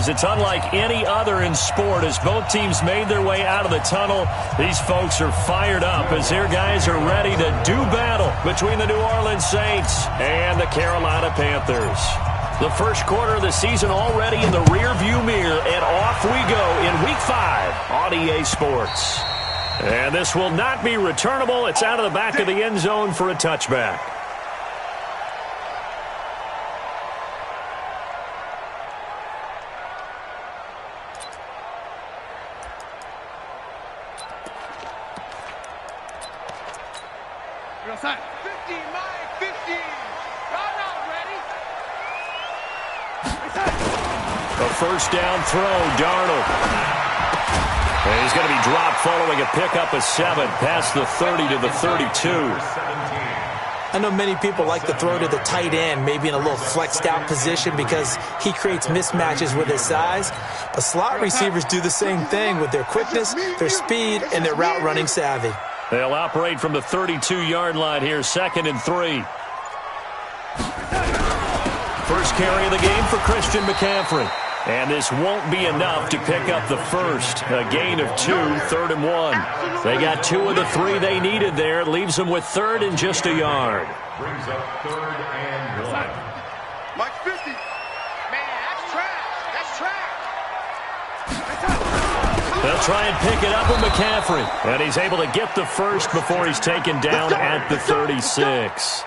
fans. It's unlike any other in sport. As both teams made their way out of the tunnel, these folks are fired up as their guys are ready to do battle between the New Orleans Saints and the Carolina Panthers. The first quarter of the season already in the rearview mirror, and off we go in Week 5 on EA Sports. And this will not be returnable. It's out of the back of the end zone for a touchback. A first down throw, Darnold. And he's going to be dropped following a pickup of 7 past the 30 to the 32. I know many people like to throw to the tight end, maybe in a little flexed out position because he creates mismatches with his size. But slot receivers do the same thing with their quickness, their speed, and their route running savvy. They'll operate from the 32-yard line here, 2nd and 3. First carry of the game for Christian McCaffrey. And this won't be enough to pick up the first. A gain of 2, 3rd and 1. They got 2 of the 3 they needed there. Leaves them with 3rd and just a yard. Brings up 3rd and 1. Mike 50. Man, that's trash. That's trash. They'll try and pick it up with McCaffrey. And he's able to get the first before he's taken down at the 36.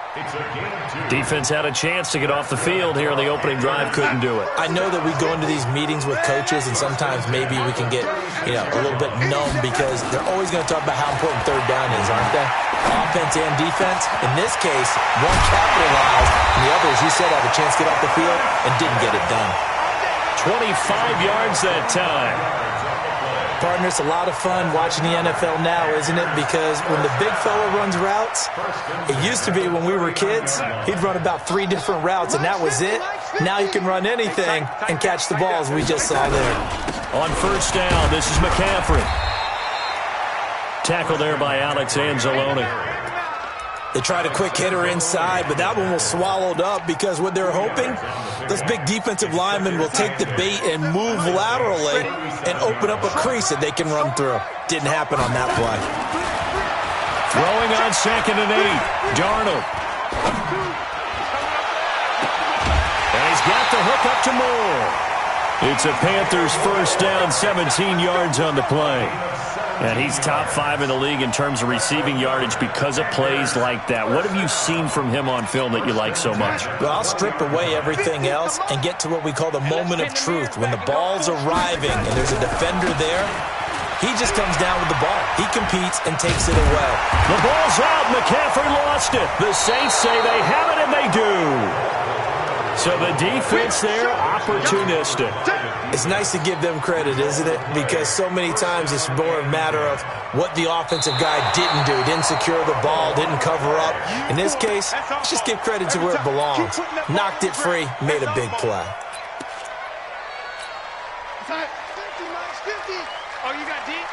Defense had a chance to get off the field here in the opening drive, couldn't do it. I know that we go into these meetings with coaches, and sometimes maybe we can get, a little bit numb because they're always going to talk about how important 3rd down is, aren't they? Offense and defense. In this case, one capitalized, and the other, as you said, had a chance to get off the field and didn't get it done. 25 yards that time. Partner, it's a lot of fun watching the NFL now, isn't it? Because when the big fella runs routes, it used to be when we were kids, he'd run about 3 different routes, and that was it. Now he can run anything and catch the balls we just saw there. On first down, this is McCaffrey. Tackled there by Alex Anzalone. They tried a quick hitter inside, but that one was swallowed up because what they're hoping, those big defensive linemen will take the bait and move laterally and open up a crease that they can run through. Didn't happen on that play. Throwing on 2nd and 8, Darnold. And he's got the hook up to Moore. It's a Panthers first down, 17 yards on the play. And he's top 5 in the league in terms of receiving yardage because of plays like that. What have you seen from him on film that you like so much? Well, I'll strip away everything else and get to what we call the moment of truth. When the ball's arriving and there's a defender there, he just comes down with the ball. He competes and takes it away. The ball's out. McCaffrey lost it. The Saints say they have it, and they do. So the defense there, opportunistic. It's nice to give them credit, isn't it? Because so many times it's more a matter of what the offensive guy didn't do. Didn't secure the ball, didn't cover up. In this case, let's just give credit to where it belongs. Knocked it free, made a big play. Oh, you got deep?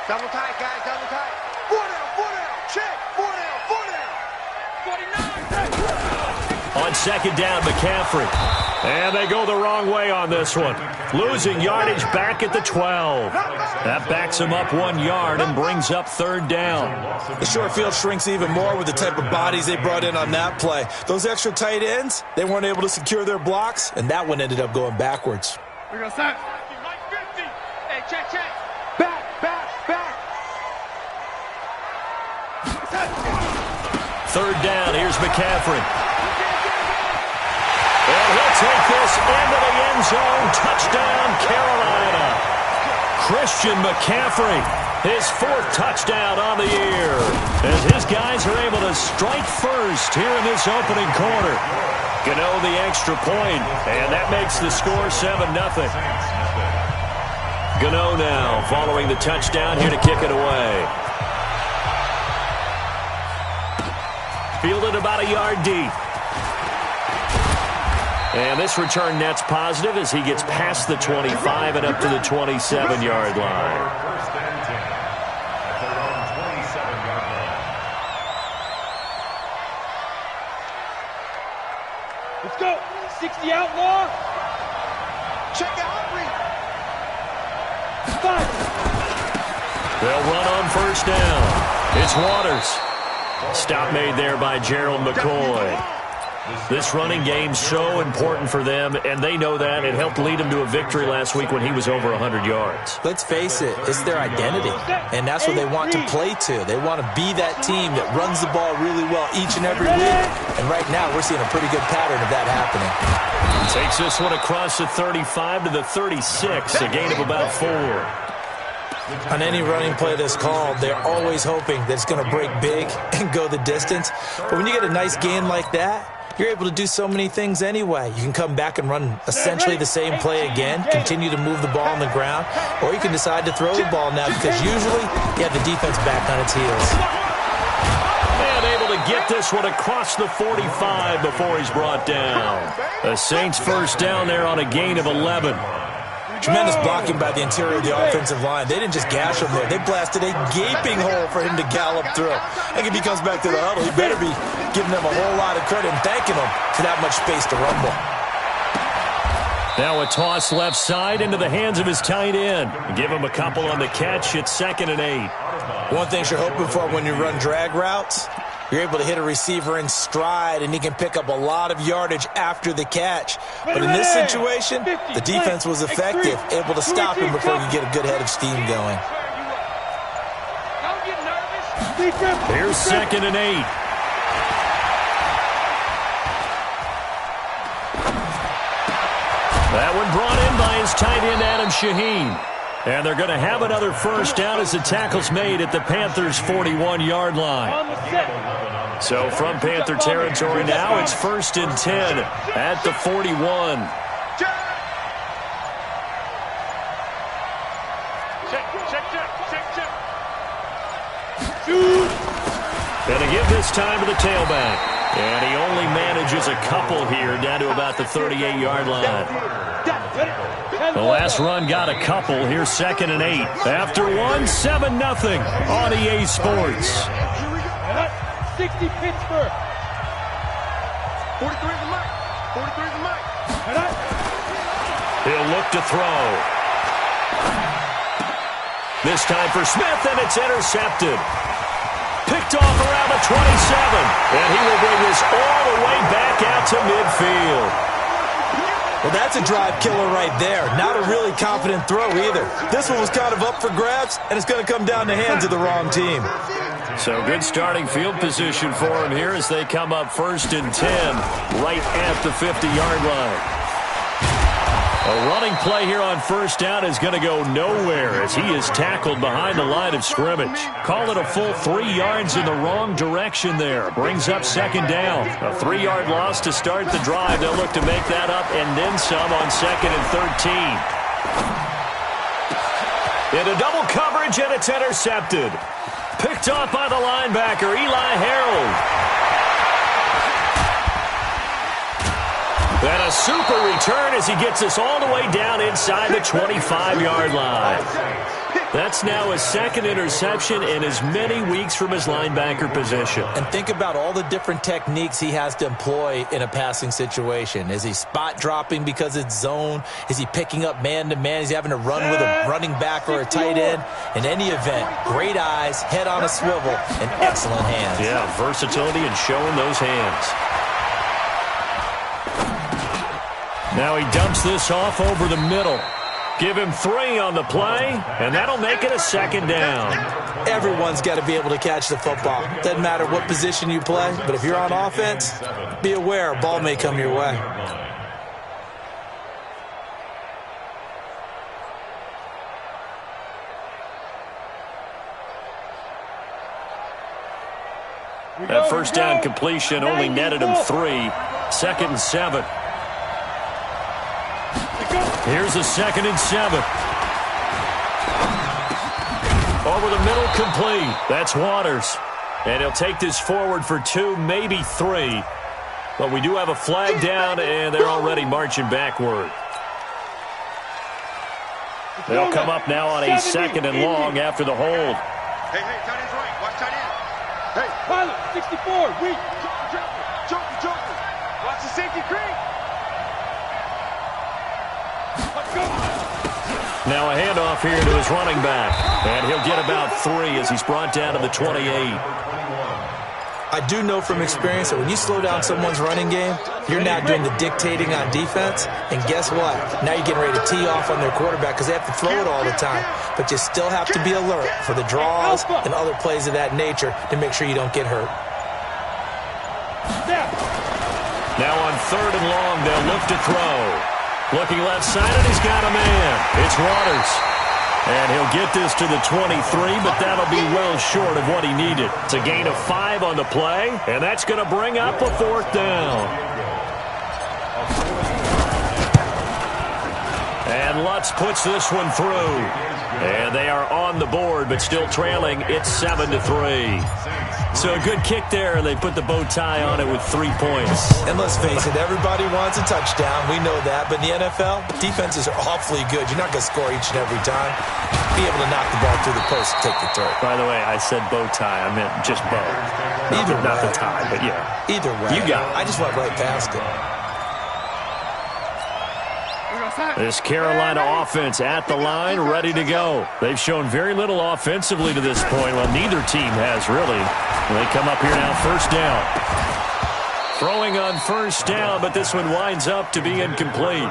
Double tight, guys, double tight. 4 down, check. 4 down. 49. On 2nd down, McCaffrey. And they go the wrong way on this one. Losing yardage back at the 12. That backs him up 1 yard and brings up 3rd down. The short field shrinks even more with the type of bodies they brought in on that play. Those extra tight ends, they weren't able to secure their blocks, and that one ended up going backwards. We're going to start. Mike 50. Hey, check. Back. 3rd down, here's McCaffrey. And he'll take this into the end zone. Touchdown, Carolina. Christian McCaffrey, his 4th touchdown on the year. As his guys are able to strike first here in this opening quarter. Gano the extra point, and that makes the score 7-0. Gano now following the touchdown here to kick it away. Fielded about a yard deep. And this return net's positive as he gets past the 25 and up to the 27-yard line. Let's go. 60 outlaw. Check out Humphrey. They'll run on first down. It's Waters. Stop made there by Gerald McCoy. This running game's so important for them, and they know that. It helped lead them to a victory last week when he was over 100 yards. Let's face it, it's their identity, and that's what they want to play to. They want to be that team that runs the ball really well each and every week, and right now we're seeing a pretty good pattern of that happening. Takes this one across the 35 to the 36, a gain of about 4. On any running play that's called, they're always hoping that it's going to break big and go the distance. But when you get a nice gain like that, you're able to do so many things anyway. You can come back and run essentially the same play again, continue to move the ball on the ground, or you can decide to throw the ball now because usually you have the defense back on its heels. And able to get this one across the 45 before he's brought down. The Saints first down there on a gain of 11. Tremendous blocking by the interior of the offensive line. They didn't just gash him there. They blasted a gaping hole for him to gallop through. I think if he comes back to the huddle, he better be giving them a whole lot of credit and thanking them for that much space to rumble. Now a toss left side into the hands of his tight end. Give him a couple on the catch. It's 2nd and 8. One thing you're hoping for when you run drag routes, you're able to hit a receiver in stride, and he can pick up a lot of yardage after the catch. But in this situation, the defense was effective, able to stop him before he could get a good head of steam going. Here's 2nd and 8. That one brought in by his tight end, Adam Shaheen. And they're going to have another first down as the tackle's made at the Panthers' 41-yard line. So from Panther territory now, it's 1st and 10 at the 41. Going to give this time to the tailback. And he only manages a couple here down to about the 38-yard line. The last run got a couple. Here's 2nd and 8. After 7-0 on EA Sports. 60 Pittsburgh. 43 is the mic. 43 is the mic. He'll look to throw. This time for Smith, and it's intercepted. Picked off around the 27. And he will bring this all the way back out to midfield. Well, that's a drive killer right there. Not a really confident throw either. This one was kind of up for grabs, and it's going to come down the hands of the wrong team. So good starting field position for him here as they come up 1st and 10 right at the 50-yard line. A running play here on first down is going to go nowhere as he is tackled behind the line of scrimmage. Call it a full 3 yards in the wrong direction there. Brings up 2nd down. A 3-yard loss to start the drive. They'll look to make that up and then some on 2nd and 13. Into double coverage, and it's intercepted. Picked off by the linebacker, Eli Harold. And a super return as he gets us all the way down inside the 25-yard line. That's now his 2nd interception in as many weeks from his linebacker position. And think about all the different techniques he has to employ in a passing situation. Is he spot dropping because it's zone? Is he picking up man-to-man? Is he having to run with a running back or a tight end? In any event, great eyes, head on a swivel, and excellent hands. Yeah, versatility and showing those hands. Now he dumps this off over the middle. Give him 3 on the play, and that'll make it a 2nd down. Everyone's got to be able to catch the football. Doesn't matter what position you play, but if you're on offense, be aware a ball may come your way. That first down completion only netted him 3. 2nd and 7. Here's a 2nd and 7. Over the middle, complete. That's Waters. And he'll take this forward for 2, maybe 3. But we do have a flag down, and they're already marching backward. They'll come up now on a 2nd and long after the hold. Hey, tight end's right. Watch tight end. Hey. Pilot, 64, weak. Joker. Watch the safety creep. Let's go. Now a handoff here to his running back. And he'll get about 3 as he's brought down to the 28. I do know from experience that when you slow down someone's running game, you're now doing the dictating on defense. And guess what? Now you're getting ready to tee off on their quarterback because they have to throw it all the time. But you still have to be alert for the draws and other plays of that nature to make sure you don't get hurt. Now on 3rd and long, they'll look to throw. Looking left side, and he's got a man. It's Waters. And he'll get this to the 23, but that'll be well short of what he needed. It's a gain of 5 on the play, and that's going to bring up a 4th down. And Lutz puts this one through. And they are on the board, but still trailing. It's 7-3. So a good kick there, and they put the bow tie on it with 3 points. And let's face it, everybody wants a touchdown. We know that. But in the NFL, defenses are awfully good. You're not going to score each and every time. Be able to knock the ball through the post and take the throw. By the way, I said bow tie. I meant just bow. Not the tie, but yeah. Either way. You got it. I just went right past it. This Carolina offense at the line, ready to go. They've shown very little offensively to this point. Well, neither team has, really. They come up here now, 1st down. Throwing on 1st down, but this one winds up to be incomplete.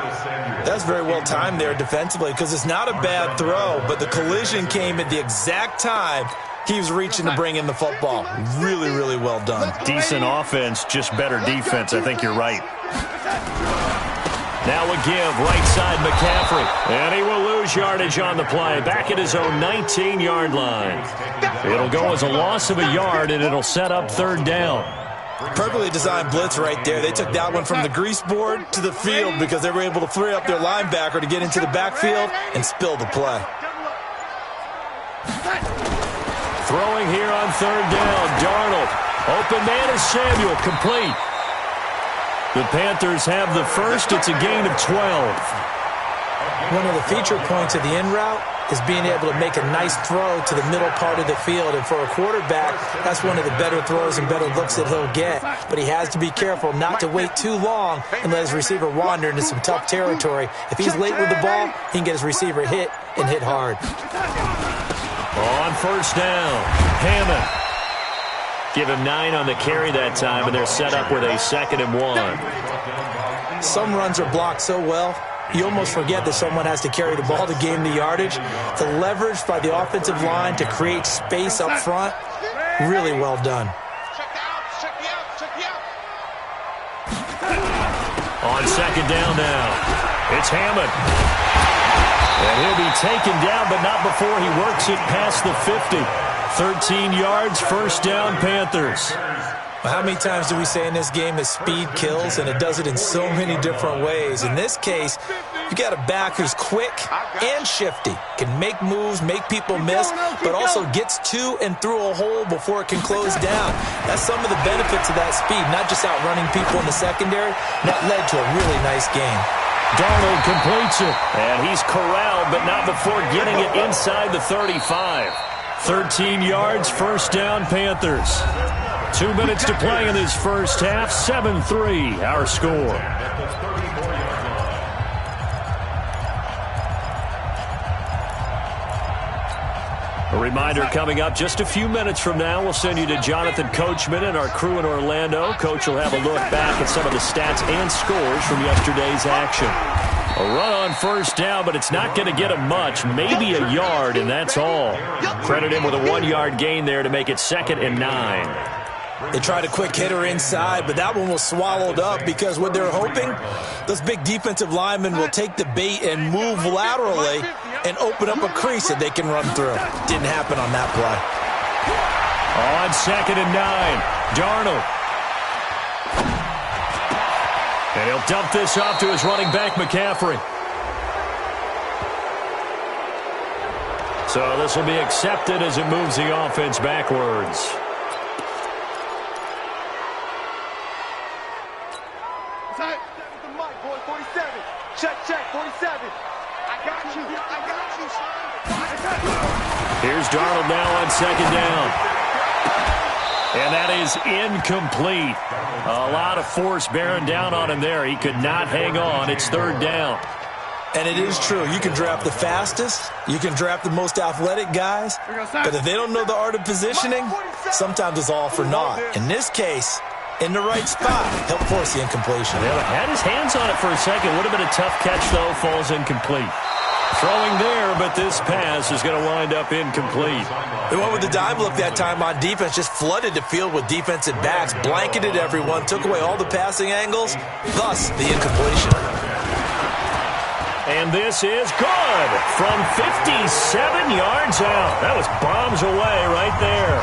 That's very well timed there defensively because it's not a bad throw, but the collision came at the exact time he was reaching to bring in the football. Really, really well done. Decent offense, just better defense. I think you're right. Now a give, right side McCaffrey. And he will lose yardage on the play. Back at his own 19-yard line. It'll go as a loss of a yard, and it'll set up 3rd down. Perfectly designed blitz right there. They took that one from the grease board to the field because they were able to free up their linebacker to get into the backfield and spill the play. Throwing here on 3rd down. Darnold. Open man is Samuel. Complete. The Panthers have the first. It's a gain of 12. One of the feature points of the in route is being able to make a nice throw to the middle part of the field. And for a quarterback, that's one of the better throws and better looks that he'll get. But he has to be careful not to wait too long and let his receiver wander into some tough territory. If he's late with the ball, he can get his receiver hit and hit hard. On 1st down, Hammond. Give him 9 on the carry that time, and they're set up with a 2nd and 1. Some runs are blocked so well, you almost forget that someone has to carry the ball to gain the yardage. The leverage by the offensive line to create space up front, really well done. On 2nd down now, it's Hammond. And he'll be taken down, but not before he works it past the 50. 13 yards, 1st down, Panthers. Well, how many times do we say in this game that speed kills, and it does it in so many different ways? In this case, you got a back who's quick and shifty, can make moves, make people miss, but also gets to and through a hole before it can close down. That's some of the benefits of that speed, not just outrunning people in the secondary. That led to a really nice game. Darnold completes it, and he's corralled, but not before getting it inside the 35. 13 yards, 1st down, Panthers. 2 minutes to play in this first half. 7-3, our score. A reminder coming up just a few minutes from now. We'll send you to Jonathan Coachman and our crew in Orlando. Coach will have a look back at some of the stats and scores from yesterday's action. A run on 1st down, but it's not going to get him much. Maybe a yard, and that's all. Credit him with a 1-yard gain there to make it 2nd and 9. They tried a quick hitter inside, but that one was swallowed up because what they're hoping, those big defensive linemen will take the bait and move laterally and open up a crease that they can run through. Didn't happen on that play. On 2nd and 9, Darnold. And he'll dump this off to his running back, McCaffrey. So this will be accepted as it moves the offense backwards. Check, 47. I got you, Here's Darnold now on 2nd down. And that is incomplete. A lot of force bearing down on him there. He could not hang on. It's 3rd down. And it is true. You can draft the fastest. You can draft the most athletic guys. But if they don't know the art of positioning, sometimes it's all for naught. In this case, in the right spot, he'll force the incompletion. Yeah, had his hands on it for a second. Would have been a tough catch, though. Falls incomplete. Throwing there, but this pass is going to wind up incomplete. They went with the dime look that time on defense, just flooded the field with defensive backs, blanketed everyone, took away all the passing angles, thus the incompletion. And this is good from 57 yards out. That was bombs away right there.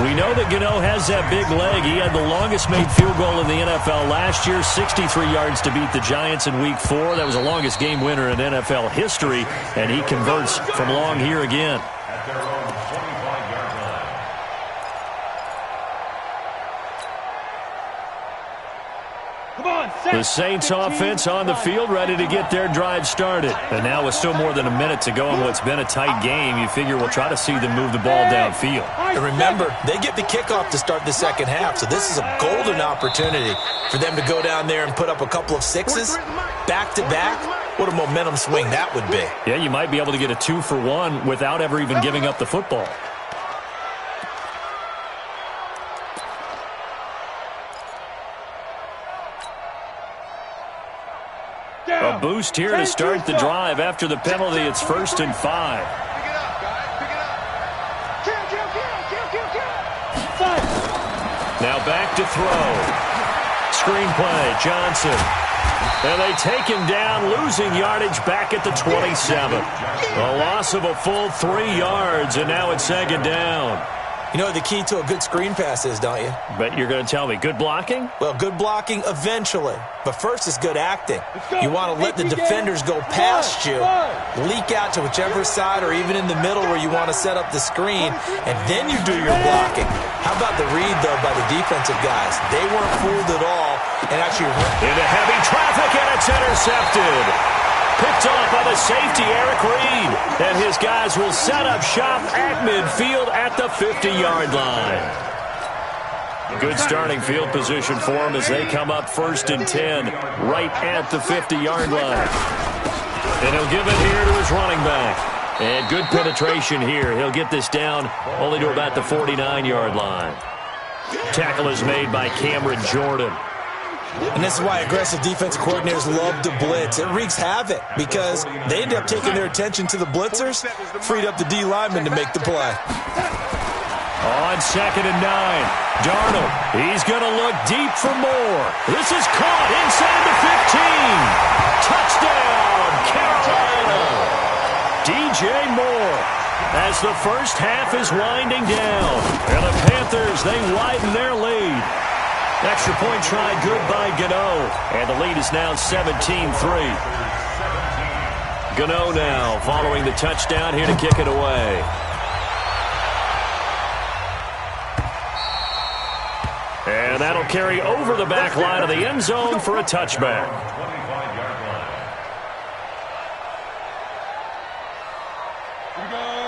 We know that Gano has that big leg. He had the longest made field goal in the NFL last year, 63 yards to beat the Giants in Week 4. That was the longest game winner in NFL history, and he converts from long here again. The Saints offense on the field, ready to get their drive started. And now with still more than a minute to go in what's been a tight game, you figure we'll try to see them move the ball downfield. And remember, they get the kickoff to start the second half, so this is a golden opportunity for them to go down there and put up a couple of sixes back-to-back. What a momentum swing that would be. Yeah, you might be able to get a 2-for-1 without ever even giving up the football. A boost here to start the drive. After the penalty, it's 1st and 5. Pick it up, guys. Pick it up. Kill. Now back to throw. Screenplay, Johnson. And they take him down, losing yardage back at the 27. A loss of a full 3 yards, and now it's 2nd down. You know what the key to a good screen pass is, don't you? Bet you're going to tell me. Good blocking? Well, good blocking eventually. But first is good acting. You want to let the defenders go past you, leak out to whichever side or even in the middle where you want to set up the screen, and then you do your blocking. How about the read, though, by the defensive guys? They weren't fooled at all and actually into heavy traffic, and it's intercepted. Picked off by the safety, Eric Reed. And his guys will set up shop at midfield at the 50-yard line. Good starting field position for him as they come up 1st and 10 right at the 50-yard line. And he'll give it here to his running back. And good penetration here. He'll get this down only to about the 49-yard line. Tackle is made by Cameron Jordan. And this is why aggressive defense coordinators love to blitz. It wreaks havoc because they end up taking their attention to the blitzers, freed up the D lineman to make the play. On 2nd and 9, Darnold, he's going to look deep for more. This is caught inside the 15. Touchdown, Carolina. DJ Moore as the first half is winding down. And the Panthers, they widen their lead. Extra point try good by Gano. And the lead is now 17-3. Gano now following the touchdown here to kick it away. And that'll carry over the back line of the end zone for a touchback.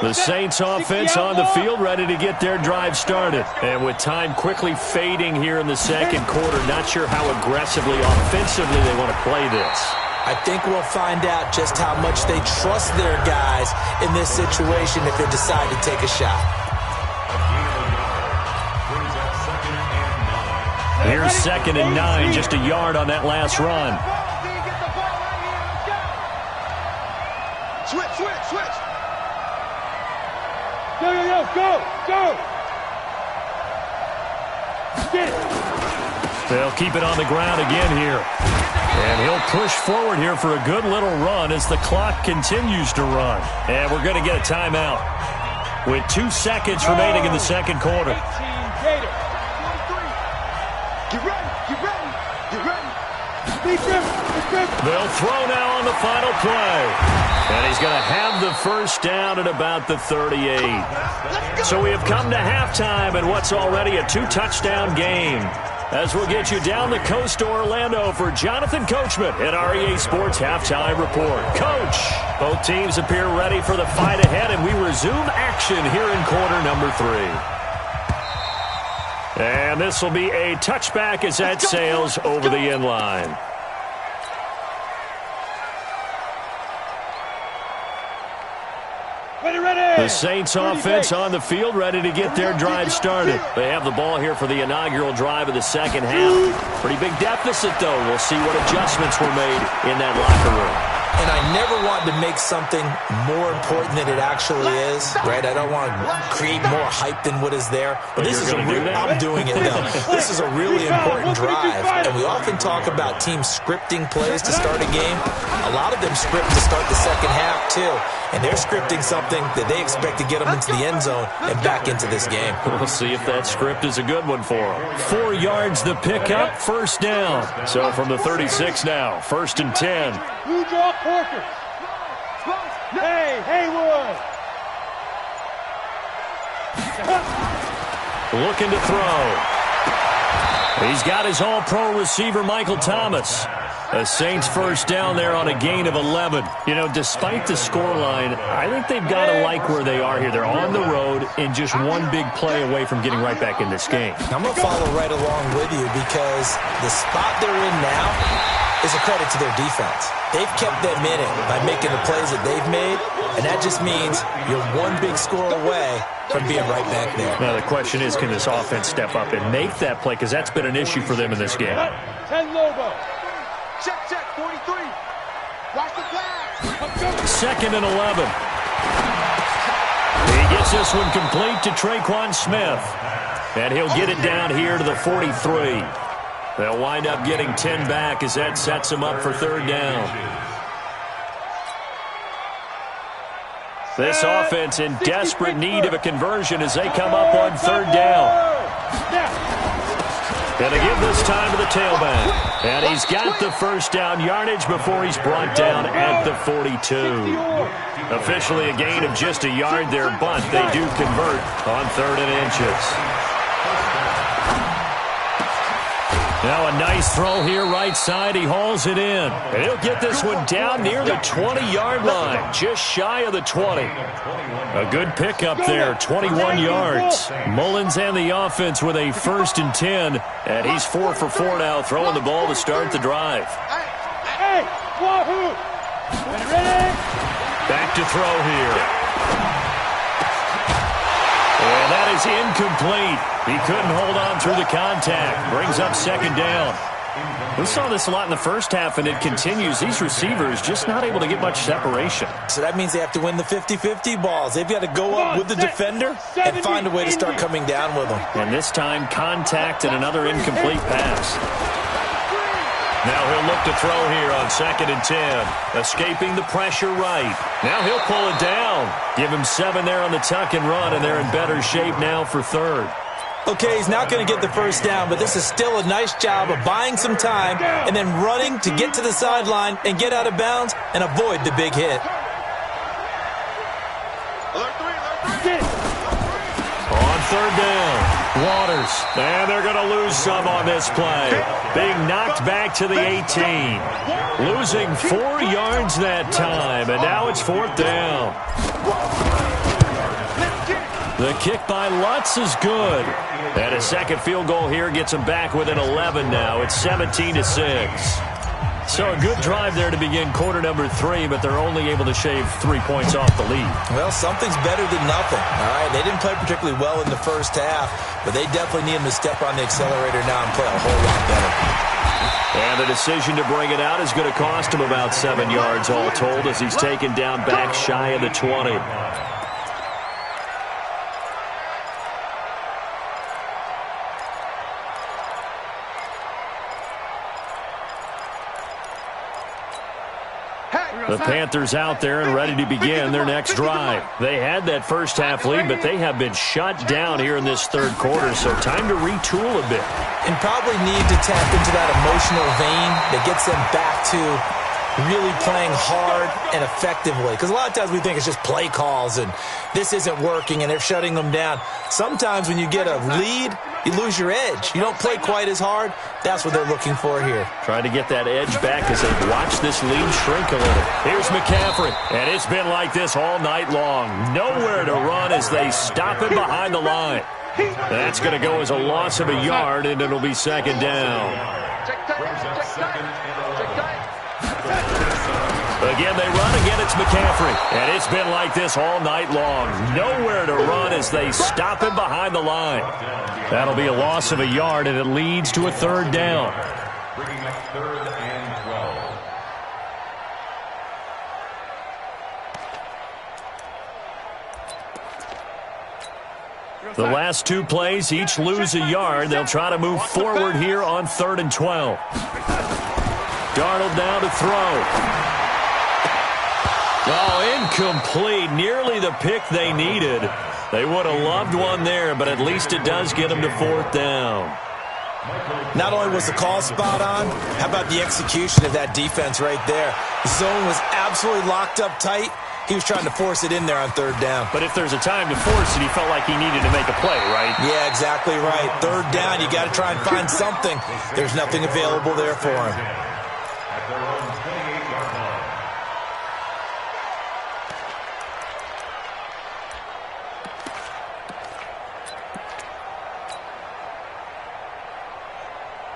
The Saints offense on the field ready to get their drive started. And with time quickly fading here in the second quarter, not sure how aggressively, offensively they want to play this. I think we'll find out just how much they trust their guys in this situation if they decide to take a shot. Here's 2nd and 9, just a yard on that last run. Switch. Go. Get it. They'll keep it on the ground again here. And he'll push forward here for a good little run as the clock continues to run. And we're going to get a timeout with 2 seconds remaining in the second quarter. Get ready. They'll throw now on the final play. And he's going to have the first down at about the 38. So we have come to halftime in what's already a 2-touchdown game. As we'll get you down the coast to Orlando for Jonathan Coachman at REA Sports Halftime Report. Coach, both teams appear ready for the fight ahead, and we resume action here in quarter number 3. And this will be a touchback as that sails over the end line. Ready. The Saints offense on the field, ready to get their drive started. They have the ball here for the inaugural drive of the second half. Pretty big deficit, though. We'll see what adjustments were made in that locker room. And I never want to make something more important than it actually is, right? I don't want to create more hype than what is there. But this is I'm doing it, though. This is a really important drive. And we often talk about teams scripting plays to start a game. A lot of them script to start the second half, too. And they're scripting something that they expect to get them into the end zone and back into this game. We'll see if that script is a good one for them. 4 yards the pickup, first down. So from the 36 now, 1st and 10. Blue Jaw Porter. Hey, Haywood. Looking to throw. He's got his all-pro receiver, Michael Thomas. A Saints first down there on a gain of 11. You know, despite the scoreline, I think they've got to like where they are here. They're on the road and just one big play away from getting right back in this game. I'm going to follow right along with you because the spot they're in now is a credit to their defense. They've kept them in it by making the plays that they've made, and that just means you're one big score away from being right back there. Now, the question is, can this offense step up and make that play? Because that's been an issue for them in this game. 10 Lobo. Check, 43. Watch the pass. 2nd and 11. He gets this one complete to Traquan Smith. And he'll get it down here to the 43. They'll wind up getting 10 back as that sets them up for 3rd down. This offense in desperate need of a conversion as they come up on 3rd down. Going to give this time to the tailback. And he's got the first down yardage before he's brought down at the 42. Officially a gain of just a yard there, but they do convert on 3rd and inches. Now a nice throw here right side. He hauls it in. And he'll get this one down near the 20-yard line, just shy of the 20. A good pickup there, 21 yards. Mullins and the offense with a 1st and 10. And he's 4 for 4 now, throwing the ball to start the drive. Hey, Wahoo! Ready? Back to throw here. And that is incomplete. He couldn't hold on through the contact. Brings up 2nd down. We saw this a lot in the first half, and it continues. These receivers just not able to get much separation. So that means they have to win the 50-50 balls. They've got to go up with the defender and find a way to start coming down with them. And this time, contact and another incomplete pass. Now he'll look to throw here on 2nd and 10. Escaping the pressure right. Now he'll pull it down. Give him 7 there on the tuck and run, and they're in better shape now for 3rd. Okay, he's not going to get the first down, but this is still a nice job of buying some time and then running to get to the sideline and get out of bounds and avoid the big hit. On 3rd down, Waters. And they're going to lose some on this play. Being knocked back to the 18. Losing 4 yards that time, and now it's 4th down. The kick by Lutz is good. And a second field goal here gets them back within 11 now. It's 17-6. So a good drive there to begin quarter number 3, but they're only able to shave 3 points off the lead. Well, something's better than nothing. All right, they didn't play particularly well in the first half, but they definitely need him to step on the accelerator now and play a whole lot better. And the decision to bring it out is going to cost him about 7 yards all told as he's taken down back shy of the 20. The Panthers out there and ready to begin their next drive. They had that first half lead, but they have been shut down here in this 3rd quarter, so time to retool a bit. And probably need to tap into that emotional vein that gets them back to really playing hard and effectively. Because a lot of times we think it's just play calls and this isn't working and they're shutting them down. Sometimes when you get a lead, you lose your edge. You don't play quite as hard. That's what they're looking for here. Trying to get that edge back as they watch this lead shrink a little. Here's McCaffrey, and it's been like this all night long. Nowhere to run as they stop him behind the line. That's going to go as a loss of a yard, and it'll be 2nd down. Again, they run. Again, it's McCaffrey. And it's been like this all night long. Nowhere to run as they stop him behind the line. That'll be a loss of a yard, and it leads to a third down. Bringing up 3rd and 12. The last two plays each lose a yard. They'll try to move forward here on 3rd and 12. Darnold down to throw. Oh, incomplete. Nearly the pick they needed. They would have loved one there, but at least it does get them to 4th down. Not only was the call spot on, how about the execution of that defense right there? The zone was absolutely locked up tight. He was trying to force it in there on 3rd down. But if there's a time to force it, he felt like he needed to make a play, right? Yeah, exactly right. 3rd down, you got to try and find something. There's nothing available there for him. At their own 28-yard line.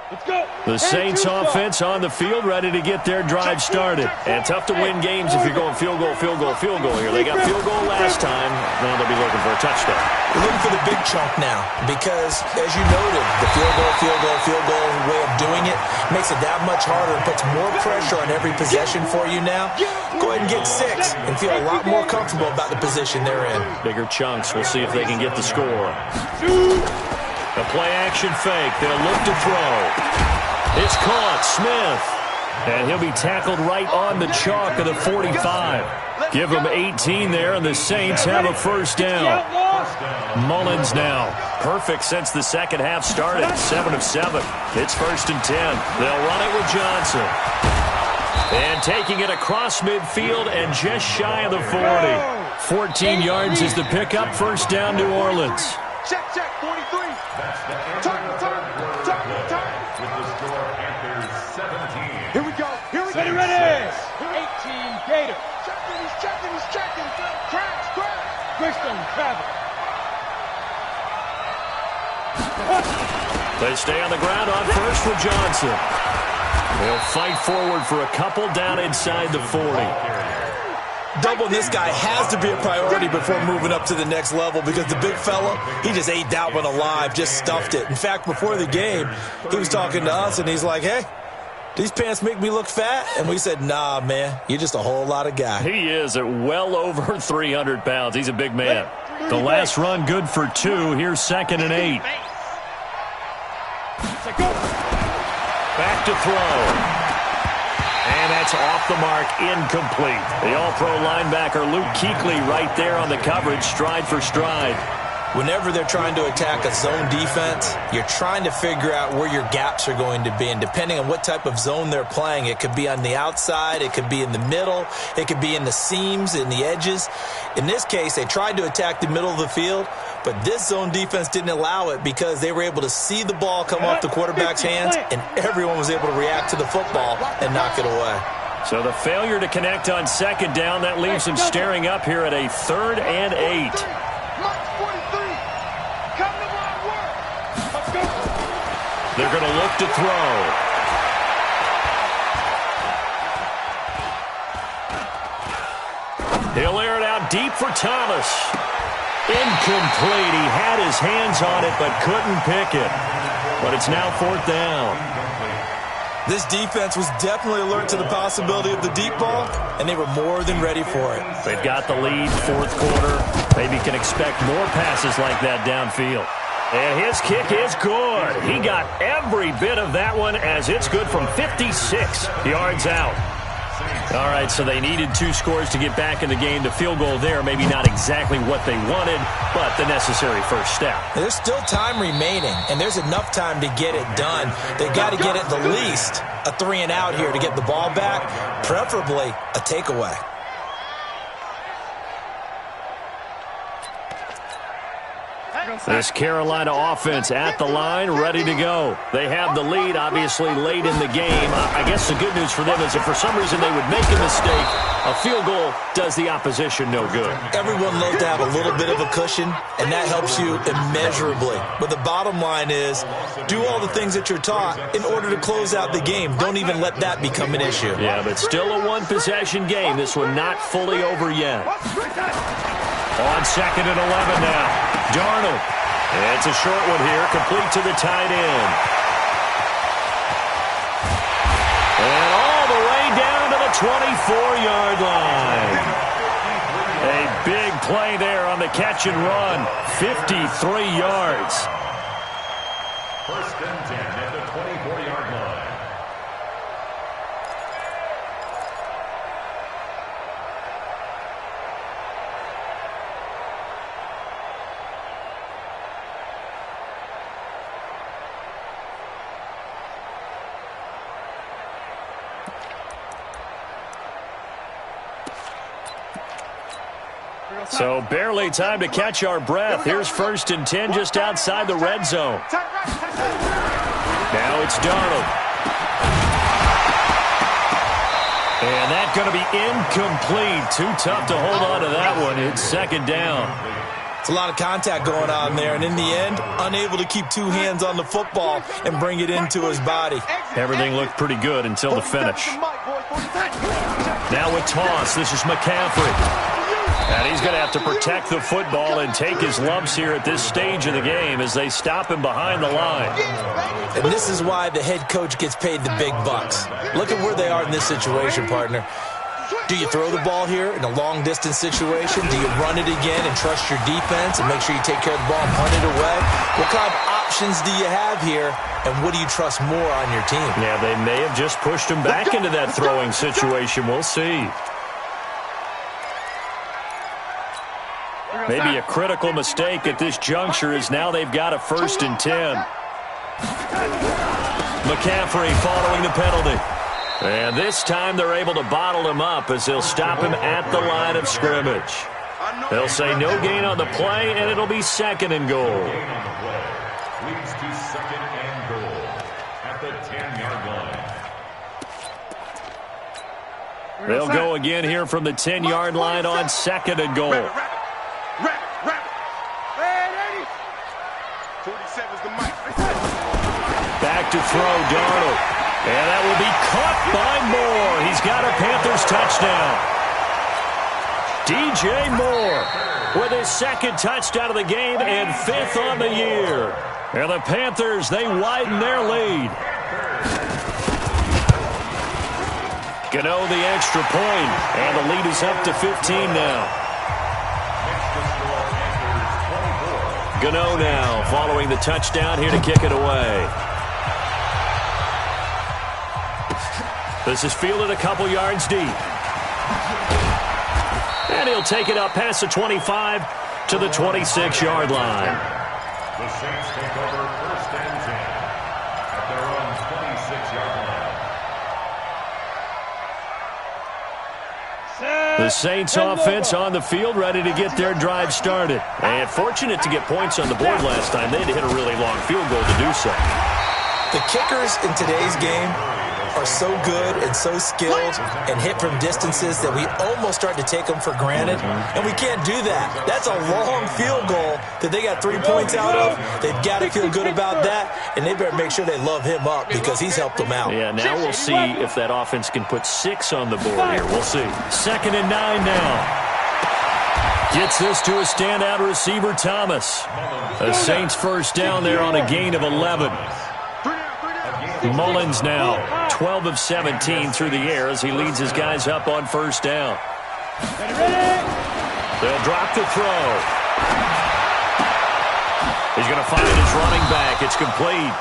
Let's go. The Saints offense on the field, ready to get their drive started. And tough to win games if you're going field goal here. They got field goal last time. Now they'll be looking for a touchdown. We're looking for the big chunk now because, as you noted, the field goal way of doing it makes it that much harder and puts more pressure on every possession for you now. Go ahead and get 6 and feel a lot more comfortable about the position they're in. Bigger chunks. We'll see if they can get the score. The play-action fake. They'll look to throw. It's caught. Smith. And he'll be tackled right on the chalk of the 45. Give them 18 there, and the Saints have a first down. Mullins now. Perfect since the second half started. 7 of 7. It's 1st and 10. They'll run it with Johnson. And taking it across midfield and just shy of the 40. 14 yards is the pickup. First down, New Orleans. Check, 43. Turn. With the score, Panthers 17. Here we go. Ready. 18 Gators. Checking. Crash. Christian travel. They stay on the ground on first with Johnson. They'll fight forward for a couple down inside the 40. Doubling this guy has to be a priority before moving up to the next level because the big fella, he just ate that one alive, just stuffed it. In fact, before the game, he was talking to us, and he's like, hey, these pants make me look fat? And we said, nah, man, you're just a whole lot of guy. He is at well over 300 pounds. He's a big man. The last run good for 2. Here's 2nd and 8. Back to throw. And that's off the mark, incomplete. The all-pro linebacker Luke Kuechly right there on the coverage, stride for stride. Whenever they're trying to attack a zone defense, you're trying to figure out where your gaps are going to be. And depending on what type of zone they're playing, it could be on the outside, it could be in the middle, it could be in the seams, in the edges. In this case, they tried to attack the middle of the field, but this zone defense didn't allow it because they were able to see the ball come off the quarterback's hands, and everyone was able to react to the football and knock it away. So the failure to connect on 2nd down, that leaves them staring up here at a 3rd and 8. They're going to look to throw. He'll air it out deep for Thomas. Incomplete. He had his hands on it but couldn't pick it. But it's now 4th down. This defense was definitely alert to the possibility of the deep ball, and they were more than ready for it. They've got the lead, 4th quarter. Maybe can expect more passes like that downfield. And his kick is good. He got every bit of that one as it's good from 56 yards out. All right, so they needed 2 scores to get back in the game. The field goal there, maybe not exactly what they wanted, but the necessary first step. There's still time remaining, and there's enough time to get it done. They've got to get at the least a 3-and-out here to get the ball back, preferably a takeaway. This Carolina offense at the line, ready to go. They have the lead, obviously, late in the game. I guess the good news for them is if for some reason they would make a mistake, a field goal does the opposition no good. Everyone loves to have a little bit of a cushion, and that helps you immeasurably. But the bottom line is, do all the things that you're taught in order to close out the game. Don't even let that become an issue. Yeah, but still a one-possession game. This one not fully over yet. On 2nd and 11 now. Darnold. It's a short one here, complete to the tight end. And all the way down to the 24-yard line. A big play there on the catch and run. 53 yards. 1st and 10 at the 24-yard line. So barely time to catch our breath. Here's 1st and 10 just outside the red zone. Now it's Darnold. And that's going to be incomplete. Too tough to hold on to that one. It's 2nd down. It's a lot of contact going on there, and in the end, unable to keep 2 hands on the football and bring it into his body. Everything looked pretty good until the finish. Now with toss, this is McCaffrey. And he's going to have to protect the football and take his lumps here at this stage of the game as they stop him behind the line. And this is why the head coach gets paid the big bucks. Look at where they are in this situation, partner. Do you throw the ball here in a long-distance situation? Do you run it again and trust your defense and make sure you take care of the ball and punt it away? What kind of options do you have here, and what do you trust more on your team? Yeah, they may have just pushed him back into that throwing situation. We'll see. Maybe a critical mistake at this juncture is now they've got a 1st and 10. McCaffrey following the penalty. And this time they're able to bottle him up as they'll stop him at the line of scrimmage. They'll say no gain on the play, and it'll be 2nd and goal. Leads to 2nd and goal at the 10-yard line. They'll go again here from the 10-yard line on 2nd and goal. Back to throw, Darnold. And that will be caught by Moore. He's got a Panthers touchdown. DJ Moore with his 2nd touchdown of the game and 5th on the year. And the Panthers, they widen their lead. Gano the extra point, and the lead is up to 15 now. Gano now following the touchdown here to kick it away. This is fielded a couple yards deep. And he'll take it up past the 25 to the 26-yard line. The Saints take over 1st and 10 at their own 26-yard line. The Saints offense on the field, ready to get their drive started. And fortunate to get points on the board last time. They had to hit a really long field goal to do so. The kickers in today's game are so good and so skilled and hit from distances that we almost start to take them for granted. And we can't do that. That's a long field goal that they got 3 points out of. They've got to feel good about that, and they better make sure they love him up because he's helped them out. Yeah, now we'll see if that offense can put 6 on the board here. We'll see. 2nd and 9 now. Gets this to a standout receiver, Thomas. The Saints 1st down there on a gain of 11. Mullins now 12 of 17 through the air as he leads his guys up on 1st down. They'll drop the throw. He's going to find his running back. It's complete.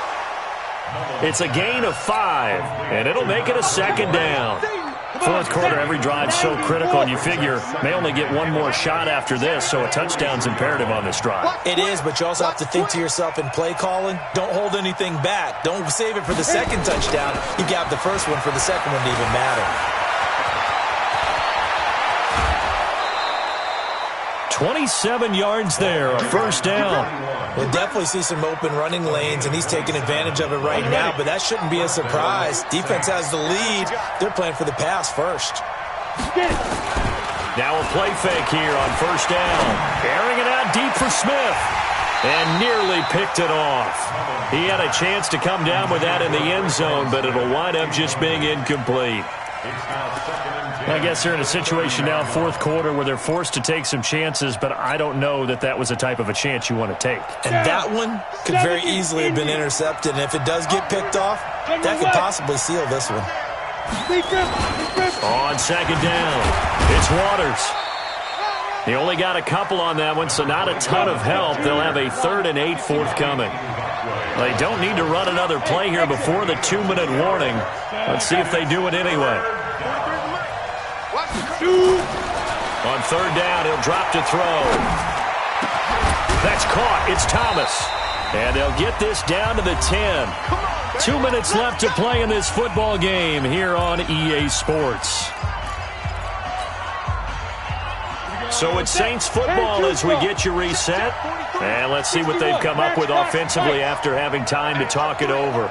It's a gain of 5, and it'll make it a 2nd down. 4th quarter, every drive's so critical, and you figure may only get one more shot after this, so a touchdown's imperative on this drive. It is, but you also have to think to yourself in play calling, don't hold anything back. Don't save it for the 2nd touchdown. You got the 1st one for the 2nd one to even matter. 27 yards there, a first down. We'll definitely see some open running lanes, and he's taking advantage of it right now, but that shouldn't be a surprise. Defense has the lead. They're playing for the pass first. Now a play fake here on first down. Airing it out deep for Smith. And nearly picked it off. He had a chance to come down with that in the end zone, but it'll wind up just being incomplete. I guess they're in a situation now, fourth quarter, where they're forced to take some chances, but I don't know that that was the type of a chance you want to take. And that one could very easily have been intercepted, and if it does get picked off, that could possibly seal this one. On second down, it's Waters. He only got a couple on that one, so not a ton of help. They'll have a 3rd and 8 forthcoming. They don't need to run another play here before the 2-minute warning. Let's see if they do it anyway. On third down, he'll drop to throw. That's caught. It's Thomas. And they'll get this down to the 10. 2 minutes left to play in this football game here on EA Sports. So it's Saints football as we get you reset. And let's see what they've come up with offensively after having time to talk it over.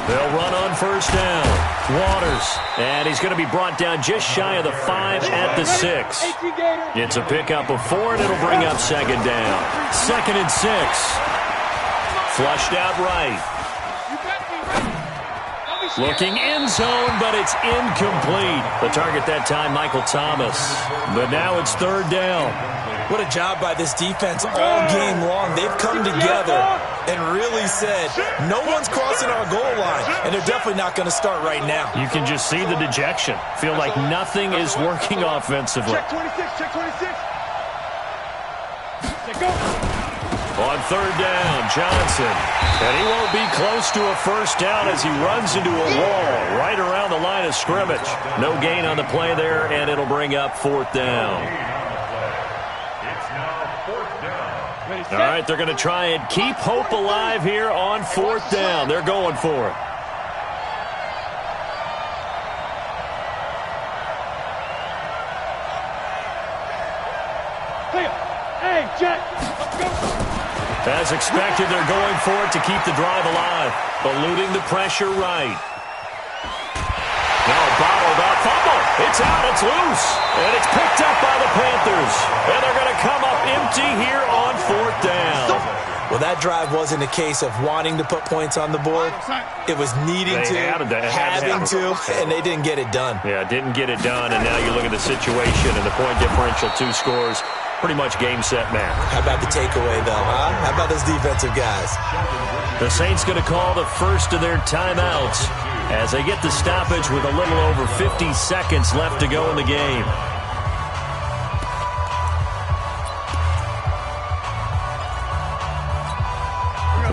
They'll run on first down. Waters. And he's going to be brought down just shy of the 5 at the 6. It's a pickup of 4, and it'll bring up second down. 2nd and 6. Flushed out right. Looking end zone, but it's incomplete. The target that time, Michael Thomas. But now it's third down. What a job by this defense all game long. They've come together and really said, no one's crossing our goal line, and they're definitely not going to start right now. You can just see the dejection. Feel like nothing is working offensively. Check 26, check 26. Check go. On third down, Johnson. And he won't be close to a first down as he runs into a wall right around the line of scrimmage. No gain on the play there, and it'll bring up 4th down. It's now 4th down. All right, they're going to try and keep hope alive here on 4th down. They're going for it. Hey, Jack, let's go. As expected, they're going for it to keep the drive alive. Eluding the pressure right. Now bottled up. Fumble. It's out. It's loose. And it's picked up by the Panthers. And they're going to come up empty here on 4th down. Well, that drive wasn't a case of wanting to put points on the board. It was needing to, having to, and they didn't get it done. Yeah, didn't get it done, and now you look at the situation and the point differential, 2 scores. Pretty much game, set, match. How about the takeaway, though, huh? How about those defensive guys? The Saints going to call the first of their timeouts as they get the stoppage with a little over 50 seconds left to go in the game.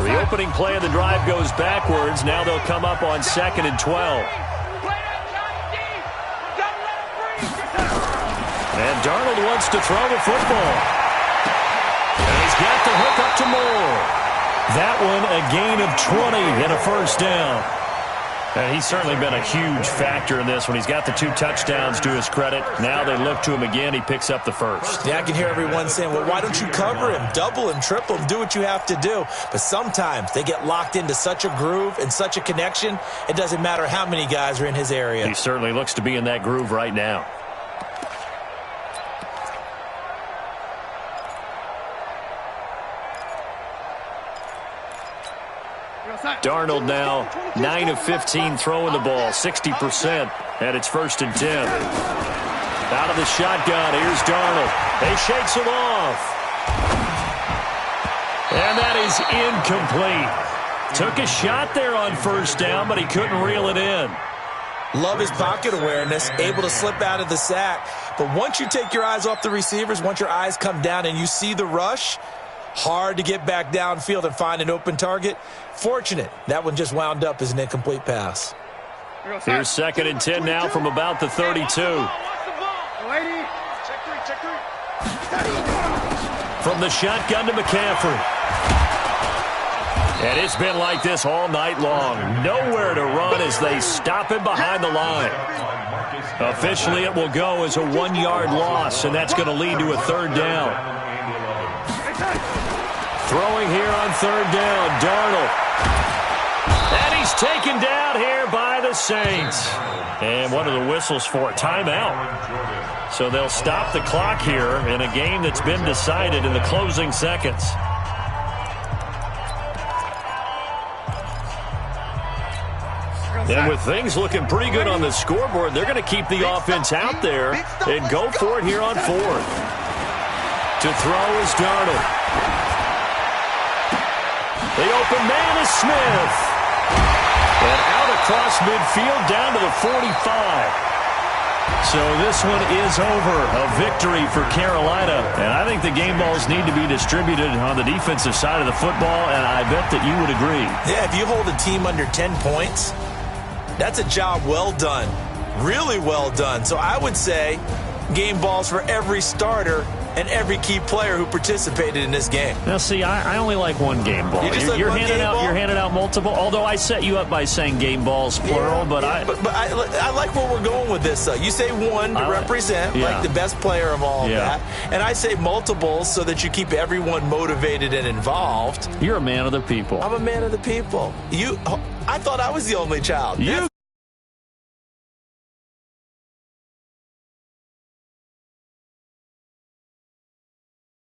The opening play of the drive goes backwards. Now they'll come up on 2nd and 12. And Darnold wants to throw the football. And he's got the hook up to Moore. That one a gain of 20 and a first down. And he's certainly been a huge factor in this when he's got the 2 touchdowns to his credit. Now they look to him again. He picks up the first. Yeah, I can hear everyone saying, well, why don't you cover him? Double him, triple him, do what you have to do. But sometimes they get locked into such a groove and such a connection, it doesn't matter how many guys are in his area. He certainly looks to be in that groove right now. Darnold now 9 of 15 throwing the ball, 60%, and it's 1st and 10. Out of the shotgun, here's Darnold. He shakes it off. And that is incomplete. Took a shot there on first down, but he couldn't reel it in. Love his pocket awareness, able to slip out of the sack. But once you take your eyes off the receivers, once your eyes come down and you see the rush, hard to get back downfield and find an open target. Fortunate, that one just wound up as an incomplete pass. Here's 2nd and 10 now from about the 32. From the shotgun to McCaffrey. And it's been like this all night long. Nowhere to run as they stop him behind the line. Officially, it will go as a 1-yard loss, and that's going to lead to a third down. Throwing here on third down, Darnold. And he's taken down here by the Saints. And what are the whistles for? Timeout. So they'll stop the clock here in a game that's been decided in the closing seconds. And with things looking pretty good on the scoreboard, they're going to keep the offense out there and go for it here on fourth. To throw is Darnold. The open man is Smith. And out across midfield down to the 45. So this one is over. A victory for Carolina. And I think the game balls need to be distributed on the defensive side of the football, and I bet that you would agree. Yeah, if you hold a team under 10 points, that's a job well done. Really well done. So I would say game balls for every starter and every key player who participated in this game. Now, see, I only like one game ball. You're handing out multiple, although I set you up by saying game balls, plural. But I like where we're going with this, though. You say one to represent, like the best player of all of that. And I say multiples so that you keep everyone motivated and involved. You're a man of the people. I'm a man of the people. I thought I was the only child.